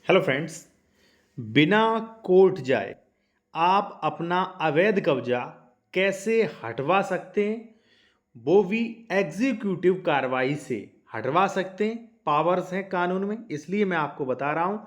Hello friends. बिना court जाए आप अपना अवैध कब्जा कैसे हटवा सकते हैं, वो भी एग्जीक्यूटिव कार्रवाई से हटवा सकते हैं। पावर्स हैं कानून में, इसलिए मैं आपको बता रहा हूं।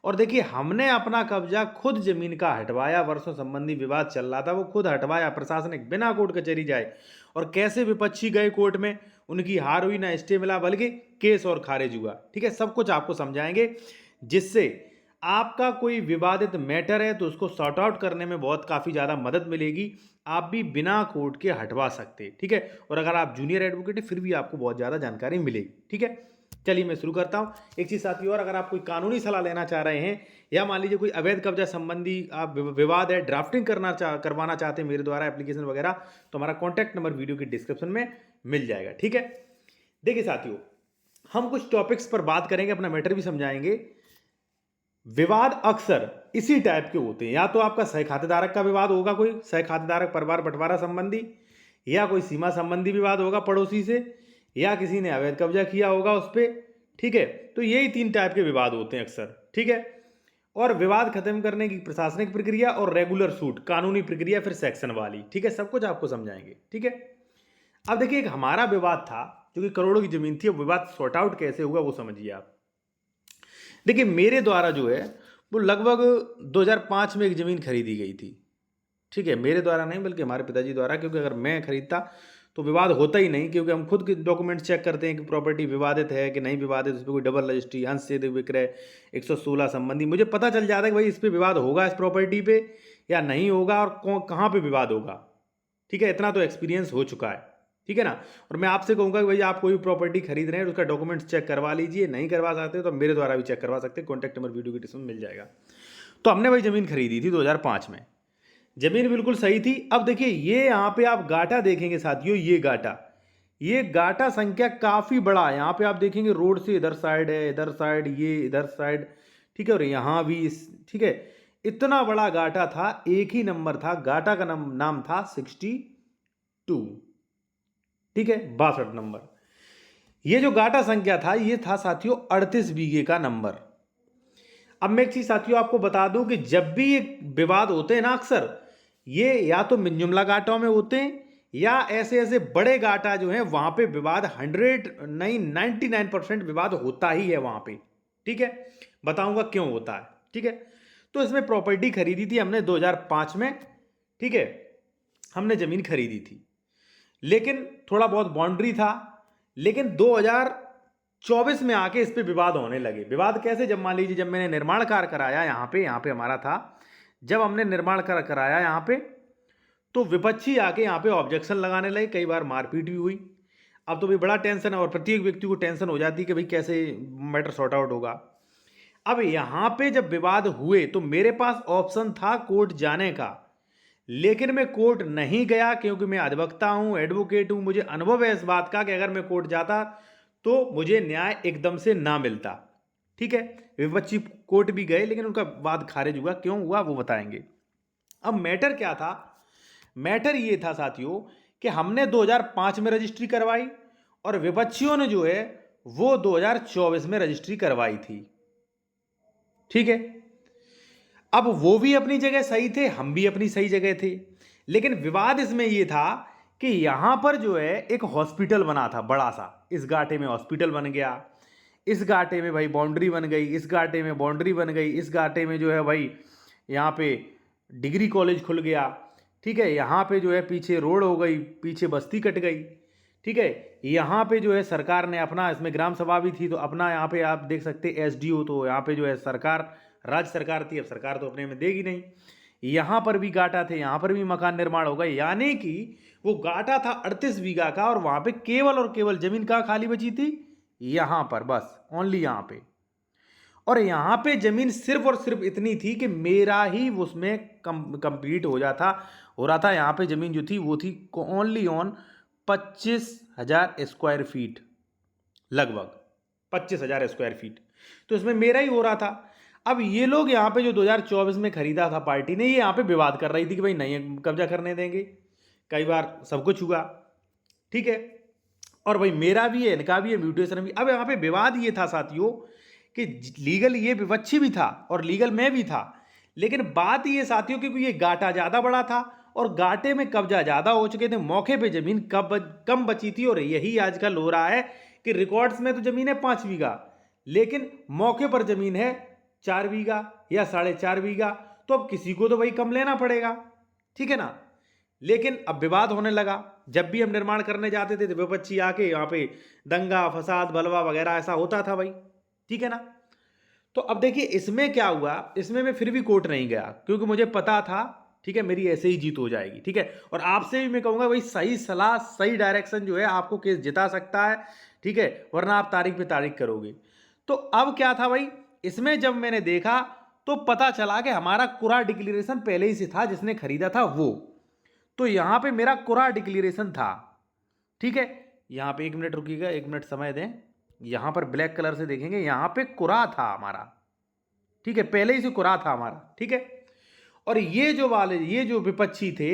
और देखिए, हमने अपना कब्जा खुद जमीन का हटवाया। वर्षों संबंधी विवाद चल रहा था, वो खुद हटवाया प्रशासनिक, बिना कोर्ट कचहरी जाए। और कैसे विपक्षी गए कोर्ट में, उनकी हार हुई, ना स्टे मिला, बल्कि केस और खारिज हुआ। ठीक है, सब कुछ आपको समझाएंगे, जिससे आपका कोई विवादित मैटर है तो उसको सॉर्ट आउट करने में बहुत काफ़ी ज़्यादा मदद मिलेगी। आप भी बिना कोर्ट के हटवा सकते हैं। ठीक है, और अगर आप जूनियर एडवोकेट हैं फिर भी आपको बहुत ज़्यादा जानकारी मिलेगी। ठीक है, चलिए मैं शुरू करता हूं। एक चीज़ साथी और, अगर आप कोई कानूनी सलाह लेना चाह रहे हैं या मान लीजिए कोई अवैध कब्जा संबंधी आप विवाद है, ड्राफ्टिंग करवाना चाहते हैं मेरे द्वारा एप्लीकेशन वगैरह, तो हमारा कॉन्टैक्ट नंबर वीडियो की डिस्क्रिप्शन में मिल जाएगा। ठीक है, देखिए साथियों, हम कुछ टॉपिक्स पर बात करेंगे, अपना मैटर भी समझाएंगे। विवाद अक्सर इसी टाइप के होते हैं, या तो आपका सह खातेदारक का विवाद होगा, कोई सह खातेदारक परिवार बंटवारा संबंधी, या कोई सीमा संबंधी विवाद होगा पड़ोसी से, या किसी ने अवैध कब्जा किया होगा उस पर। ठीक है, तो यही तीन टाइप के विवाद होते हैं अक्सर। ठीक है, और विवाद खत्म करने की प्रशासनिक प्रक्रिया और रेगुलर सूट कानूनी प्रक्रिया, फिर सेक्शन वाली। ठीक है, सब कुछ आपको समझाएंगे। ठीक है, अब देखिए, एक हमारा विवाद था जो कि करोड़ों की जमीन थी। वो विवाद सॉर्ट आउट कैसे हुआ वो समझिए आप। देखिए, मेरे द्वारा जो है वो लगभग 2005 में एक ज़मीन खरीदी गई थी। ठीक है, मेरे द्वारा नहीं बल्कि हमारे पिताजी द्वारा, क्योंकि अगर मैं खरीदता तो विवाद होता ही नहीं, क्योंकि हम खुद के डॉक्यूमेंट्स चेक करते हैं कि प्रॉपर्टी विवादित है कि नहीं विवादित, उस पर कोई डबल रजिस्ट्री, अंश से विक्रय, 116 संबंधी, मुझे पता चल जाता है कि भाई इस पर विवाद होगा, इस प्रॉपर्टी पे, या नहीं होगा, और कहाँ पे विवाद होगा। ठीक है, इतना तो एक्सपीरियंस हो चुका है। ठीक है ना, और मैं आपसे कहूंगा कि भाई आप कोई प्रॉपर्टी खरीद रहे हैं उसका डॉक्यूमेंट्स चेक करवा लीजिए। नहीं करवा सकते तो मेरे द्वारा भी चेक करवा सकते हैं, कॉन्टैक्ट नंबर वीडियो की डिस्क्रिप्शन में मिल जाएगा। तो हमने भाई ज़मीन खरीदी थी 2005 में। ज़मीन बिल्कुल सही थी। अब देखिए, ये यहाँ पे आप गाटा देखेंगे साथियों, ये गाटा संख्या काफ़ी बड़ा है। यहाँ पे आप देखेंगे रोड से इधर साइड है, इधर साइड, ये इधर साइड। ठीक है, और यहाँ भी ठीक है, इतना बड़ा गाटा था। एक ही नंबर था, गाटा का नाम था 62। ठीक है, 62 नंबर। ये जो गाटा संख्या था, ये था साथियों 38 बीघे का नंबर। अब मैं एक चीज साथियों आपको बता दूं कि जब भी ये विवाद होते हैं ना, अक्सर ये या तो मिंजुमला गाटों में होते हैं, या ऐसे ऐसे बड़े गाटा जो है वहां पे विवाद 100 नहीं 99% विवाद होता ही है वहां पे। ठीक है, बताऊंगा क्यों होता है। ठीक है, तो इसमें प्रॉपर्टी खरीदी थी हमने 2005 में। ठीक है, हमने जमीन खरीदी थी, लेकिन थोड़ा बहुत बाउंड्री था। लेकिन 2024 में आके इस पे विवाद होने लगे। विवाद कैसे, जब मान लीजिए जब मैंने निर्माण कार्य कराया यहाँ पे हमारा था, जब हमने निर्माण कार्य कराया यहाँ पे, तो विपक्षी आके यहाँ पे ऑब्जेक्शन लगाने लगे, कई बार मारपीट भी हुई। अब तो भाई बड़ा टेंशन है, और प्रत्येक व्यक्ति को टेंशन हो जाती है कि भाई कैसे मैटर सॉर्ट आउट होगा। अब यहाँ पे जब विवाद हुए तो मेरे पास ऑप्शन था कोर्ट जाने का, लेकिन मैं कोर्ट नहीं गया, क्योंकि मैं अधिवक्ता हूं, एडवोकेट हूं। मुझे अनुभव है इस बात का कि अगर मैं कोर्ट जाता तो मुझे न्याय एकदम से ना मिलता। ठीक है, विपक्षी कोर्ट भी गए, लेकिन उनका वाद खारिज हुआ। क्यों हुआ वो बताएंगे। अब मैटर क्या था, मैटर ये था साथियों कि हमने 2005 में रजिस्ट्री करवाई, और विपक्षियों ने जो है वो 2024 में रजिस्ट्री करवाई थी। ठीक है, अब वो भी अपनी जगह सही थे, हम भी अपनी सही जगह थे। लेकिन विवाद इसमें यह था कि यहां पर जो है एक हॉस्पिटल बना था बड़ा सा, इस गाटे में हॉस्पिटल बन गया, इस गाटे में भाई बाउंड्री बन गई, इस गाटे में बाउंड्री बन गई, इस गाटे में जो है भाई यहाँ पे डिग्री कॉलेज खुल गया। ठीक है, यहाँ पे जो है पीछे रोड हो गई, पीछे बस्ती कट गई। ठीक है, यहाँ पे जो है सरकार ने अपना, इसमें ग्राम सभा भी थी, तो अपना यहाँ पे आप देख सकते एसडीओ, तो यहाँ पे जो है सरकार, राज्य सरकार थी। अब सरकार तो अपने में देगी नहीं। यहाँ पर भी गाटा थे, यहाँ पर भी मकान निर्माण होगा, यानी कि वो गाटा था 38 बीघा का, और वहां पे केवल और केवल जमीन कहाँ खाली बची थी, यहाँ पर, बस ओनली यहाँ पे। और यहाँ पे जमीन सिर्फ और सिर्फ इतनी थी कि मेरा ही उसमें कंप्लीट हो रहा था। यहाँ पे जमीन जो थी वो थी ओनली ऑन 25,000 स्क्वायर फीट, लगभग 25,000 स्क्वायर फीट। तो इसमें मेरा ही हो रहा था। अब ये लोग यहाँ पे जो 2024 में खरीदा था पार्टी ने, ये यहाँ पे विवाद कर रही थी कि भाई नहीं कब्जा करने देंगे। कई बार सब कुछ हुआ। ठीक है, और भाई मेरा भी है, इनका भी है, म्यूटेशन भी। अब यहाँ पे विवाद ये था साथियों कि लीगल ये विपक्षी भी था और लीगल मैं भी था, लेकिन बात ये साथियों क्योंकि ये गाटा ज़्यादा बड़ा था और गाटे में कब्जा ज़्यादा हो चुके थे, मौके पे ज़मीन कम बची थी। और यही आजकल हो रहा है कि रिकॉर्ड्स में तो ज़मीन है 5 बीघा, लेकिन मौके पर ज़मीन है 4 बीघा या 4.5 बीघा। तो अब किसी को तो भाई कम लेना पड़ेगा, ठीक है ना। लेकिन अब विवाद होने लगा। जब भी हम निर्माण करने जाते थे तो विपक्षी आके यहाँ पे दंगा फसाद बलवा वगैरह ऐसा होता था भाई, ठीक है ना। तो अब देखिए इसमें क्या हुआ, इसमें मैं फिर भी कोर्ट नहीं गया क्योंकि मुझे पता था, ठीक है, मेरी ऐसे ही जीत हो जाएगी, ठीक है। और आपसे भी मैं कहूंगा भाई सही सलाह सही डायरेक्शन जो है आपको केस जिता सकता है, ठीक है, वरना आप तारीख पे तारीख करोगे। तो अब क्या था भाई, इसमें जब मैंने देखा तो पता चला कि हमारा कुरा डिक्लेरेशन पहले ही से था, जिसने खरीदा था वो। तो यहां पे मेरा कुरा डिक्लेरेशन था, ठीक है। यहां पे 1 मिनट रुकिएगा, 1 मिनट समय दें। यहां पर ब्लैक कलर से देखेंगे, यहां पे कुरा था हमारा, ठीक है, पहले ही से कुरा था हमारा, ठीक है। और ये जो विपक्षी थे,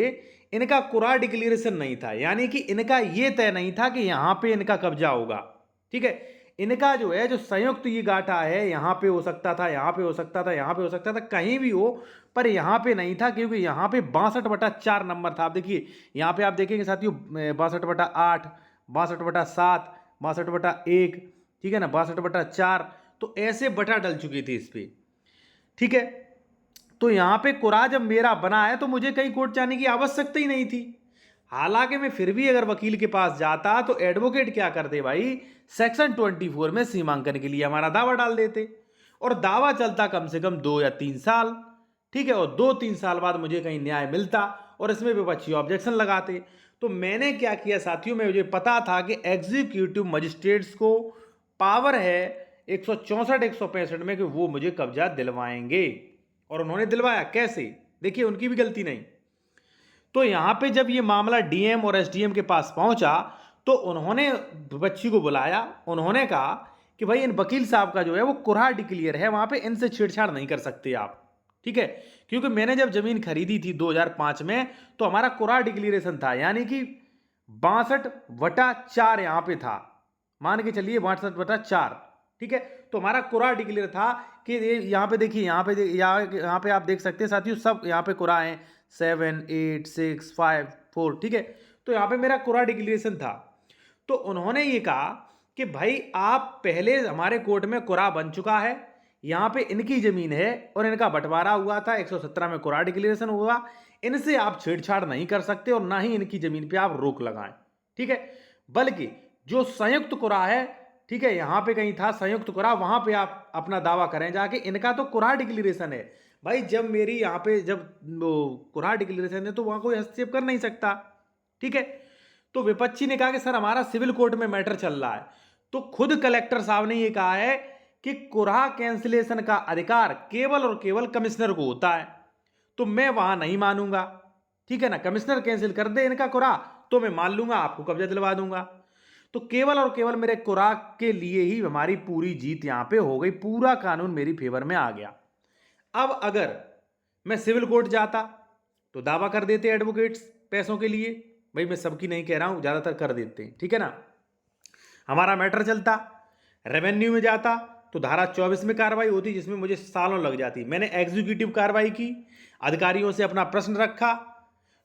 इनका कुरा डिक्लेरेशन नहीं था, यानी कि इनका ये तय नहीं था कि यहां पे इनका कब्जा होगा, ठीक है। इनका जो है जो संयुक्त ये गाटा है, यहां पे हो सकता था, यहां पे हो सकता था, यहां पे हो सकता था, कहीं भी हो, पर यहां पे नहीं था क्योंकि यहां पे 62/4 नंबर था। आप देखिए यहां पे आप देखेंगे साथियों 62/8, 62/7, 62/1, ठीक है ना, 62/4। तो ऐसे बटा डल चुकी थी इस पे, ठीक है। तो यहां पे कुरा जब मेरा बना है तो मुझे कहीं कोर्ट जाने की आवश्यकता ही नहीं थी। हालांकि मैं फिर भी अगर वकील के पास जाता तो एडवोकेट क्या करते भाई, सेक्शन 24 में सीमांकन के लिए हमारा दावा डाल देते और दावा चलता कम से कम 2 या 3 साल, ठीक है। और 2-3 साल बाद मुझे कहीं न्याय मिलता और इसमें विपक्षी ऑब्जेक्शन लगाते। तो मैंने क्या किया साथियों, में मुझे पता था कि एग्जीक्यूटिव मजिस्ट्रेट्स को पावर है 164-165 में कि वो मुझे कब्जा दिलवाएंगे, और उन्होंने दिलवाया। कैसे, देखिए उनकी भी गलती नहीं। तो यहां पे जब ये मामला डीएम और एसडीएम के पास पहुंचा तो उन्होंने बच्ची को बुलाया, उन्होंने कहा कि भाई इन वकील साहब का जो है वो कुरहा डिक्लेयर है, वहां पे इनसे छेड़छाड़ नहीं कर सकते आप, ठीक है। क्योंकि मैंने जब जमीन खरीदी थी 2005 में तो हमारा कुरहा डिक्लेरेशन था, यानी कि 62/4 यहां पे था, मान के चलिए 62/4, ठीक है। तो हमारा कुरा डिक्लेयर था कि यहाँ पे देखिए, यहाँ पे आप देख सकते हैं साथियों, सब यहाँ पे कुरा है 7, 8, 6, 5, 4, ठीक है। तो यहाँ पे मेरा कुरा डिक्लेरेशन था। तो उन्होंने ये कहा कि भाई आप पहले हमारे कोर्ट में कुरा बन चुका है, यहाँ पे इनकी जमीन है और इनका बंटवारा हुआ था, 117 में कुरा डिक्लेरेशन हुआ, इनसे आप छेड़छाड़ नहीं कर सकते और ना ही इनकी जमीन पे आप रोक लगाएं, ठीक है। बल्कि जो संयुक्त कुरा है, ठीक है, यहां पे कहीं था संयुक्त कुरा, वहां पे आप अपना दावा करें जाके, इनका तो कुरा डिक्लेरेशन है भाई। जब मेरी यहां पे जब कुरा डिक्लेरेशन है तो वहां कोई हस्तक्षेप कर नहीं सकता, ठीक है। तो विपक्षी ने कहा कि सर हमारा सिविल कोर्ट में मैटर चल रहा है। तो खुद कलेक्टर साहब ने यह कहा है कि कुरा कैंसिलेशन का अधिकार केवल और केवल कमिश्नर को होता है, तो मैं वहां नहीं मानूंगा, ठीक है ना। कमिश्नर कैंसिल कर दे इनका कुरा तो मैं मान लूंगा, आपको कब्जा दिलवा दूंगा। तो केवल और केवल मेरे कुरा के लिए ही हमारी पूरी जीत यहां पे हो गई, पूरा कानून मेरी फेवर में आ गया। अब अगर मैं सिविल कोर्ट जाता तो दावा कर देते एडवोकेट्स पैसों के लिए, भाई मैं सबकी नहीं कह रहा हूं, ज्यादातर कर देते हैं, ठीक है ना। हमारा मैटर चलता, रेवेन्यू में जाता तो धारा 24 में कार्रवाई होती जिसमें मुझे सालों लग जाती। मैंने एग्जीक्यूटिव कार्रवाई की, अधिकारियों से अपना प्रश्न रखा,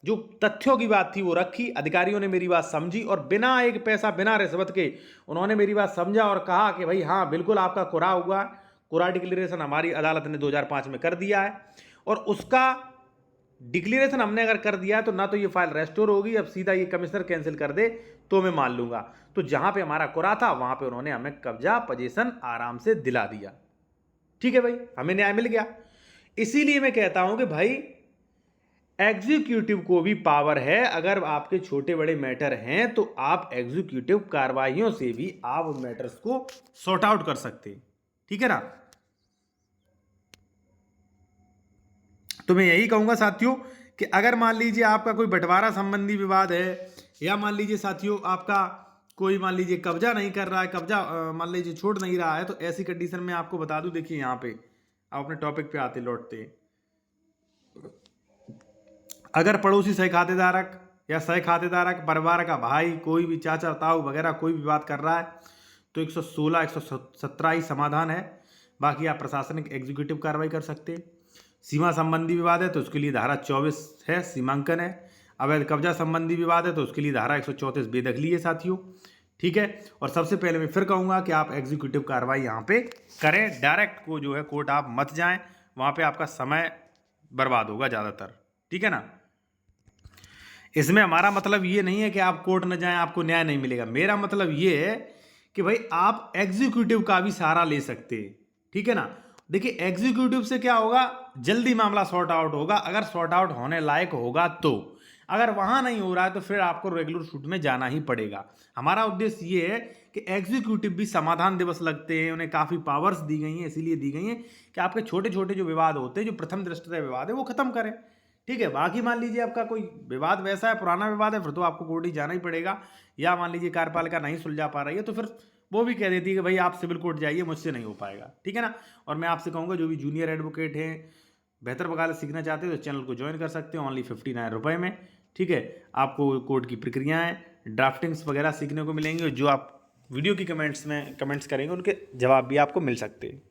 जो तथ्यों की बात थी वो रखी, अधिकारियों ने मेरी बात समझी और बिना एक पैसा बिना रिश्वत के उन्होंने मेरी बात समझा और कहा कि भाई हाँ बिल्कुल आपका कुरा हुआ, कुरा डिक्लेरेशन हमारी अदालत ने 2005 में कर दिया है, और उसका डिक्लेरेशन हमने अगर कर दिया तो ना तो ये फाइल रेस्टोर होगी, अब सीधा ये कमिश्नर कैंसिल कर दे तो मैं मान लूंगा। तो जहां पे हमारा कुरा था वहां पे उन्होंने हमें कब्जा पोजीशन आराम से दिला दिया, ठीक है भाई, हमें न्याय मिल गया। इसीलिए मैं कहता हूं कि भाई एग्जीक्यूटिव को भी पावर है, अगर आपके छोटे बड़े मैटर हैं तो आप एग्जीक्यूटिव कार्रवाइयों से भी आप मैटर्स को सॉर्ट आउट कर सकते हैं, ठीक है ना। तो मैं यही कहूंगा साथियों कि अगर मान लीजिए आपका कोई बंटवारा संबंधी विवाद है, या मान लीजिए साथियों आपका कोई मान लीजिए कब्जा नहीं कर रहा है, कब्जा मान लीजिए छोड़ नहीं रहा है, तो ऐसी कंडीशन में आपको बता दूं, देखिए यहाँ पे आप अपने टॉपिक पे आते लौटते, अगर पड़ोसी सह खातेदारक या सह खातेदारक परिवार का भाई, कोई भी चाचा ताऊ वगैरह कोई विवाद कर रहा है तो 116, 117 ही समाधान है। बाकी आप प्रशासनिक एग्जीक्यूटिव कार्रवाई कर सकते हैं। सीमा संबंधी विवाद है तो उसके लिए धारा 24 है, सीमांकन है। अवैध कब्जा संबंधी विवाद है तो उसके लिए धारा 134 बेदखली है साथियों, ठीक है। और सबसे पहले मैं फिर कहूँगा कि आप एग्जीक्यूटिव कार्रवाई यहाँ पे करें, डायरेक्ट को जो है कोर्ट आप मत जाएं, वहाँ पे आपका समय बर्बाद होगा ज़्यादातर, ठीक है ना। इसमें हमारा मतलब ये नहीं है कि आप कोर्ट न जाएं आपको न्याय नहीं मिलेगा, मेरा मतलब ये है कि भाई आप एग्जीक्यूटिव का भी सहारा ले सकते हैं, ठीक है ना। देखिए एग्जीक्यूटिव से क्या होगा, जल्दी मामला सॉर्ट आउट होगा, अगर सॉर्ट आउट होने लायक होगा तो। अगर वहां नहीं हो रहा है तो फिर आपको रेगुलर शूट में जाना ही पड़ेगा। हमारा उद्देश्य ये है कि एग्जीक्यूटिव भी समाधान दिवस लगते हैं, उन्हें काफ़ी पावर्स दी गई हैं, इसीलिए दी गई हैं कि आपके छोटे छोटे जो विवाद होते हैं, जो प्रथम दृष्टया विवाद है, वो खत्म करें, ठीक है। बाकी मान लीजिए आपका कोई विवाद वैसा है, पुराना विवाद है, फिर तो आपको कोर्ट ही जाना ही पड़ेगा। या मान लीजिए कार्यपालिका नहीं सुलझा पा रही है तो फिर वो भी कह देती है कि भाई आप सिविल कोर्ट जाइए, मुझसे नहीं हो पाएगा, ठीक है ना। और मैं आपसे कहूँगा जो भी जूनियर एडवोकेट हैं, बेहतर वकालत सीखना चाहते हैं तो चैनल को ज्वाइन कर सकते हैं ओनली 59 रुपये में, ठीक है। आपको कोर्ट की प्रक्रियाएं, ड्राफ्टिंग्स वगैरह सीखने को मिलेंगे, जो आप वीडियो की कमेंट्स में कमेंट्स करेंगे उनके जवाब भी आपको मिल सकते हैं।